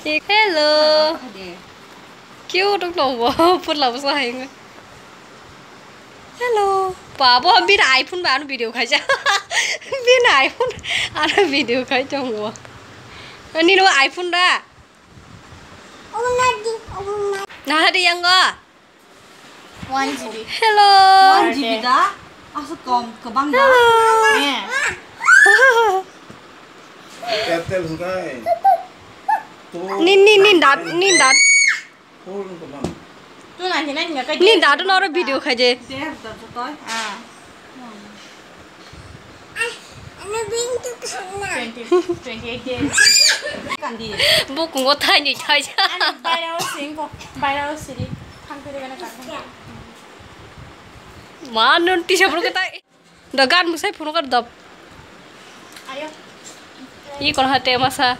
Hello. Cute đúng không? Phút lâu sai người. Hello. Bà bố biết iPhone bà nó video khai chứ. Biết iPhone. Ana video khai cho ngủ. Ini lo iPhone dah. Nah di yang go. 1 GB. Hello. 1 GB dah. Asa kom kebang dah. Yeah. Ketel sungai. Nin dat. Hol kebang. Tu nanti nggak kayak. Nin dat nó video khai je. Dia dah toy. Ah. 28 days. Kan dia. Bố cũng có thay nhỉ thay chứ. Anh bay đâu xin cô, bay đâu xin đi. Thằng kia cái này. Mà nó tí sao cái tay. Đã gan một sai phun cái đập. Ayo. Ini còn hati masa.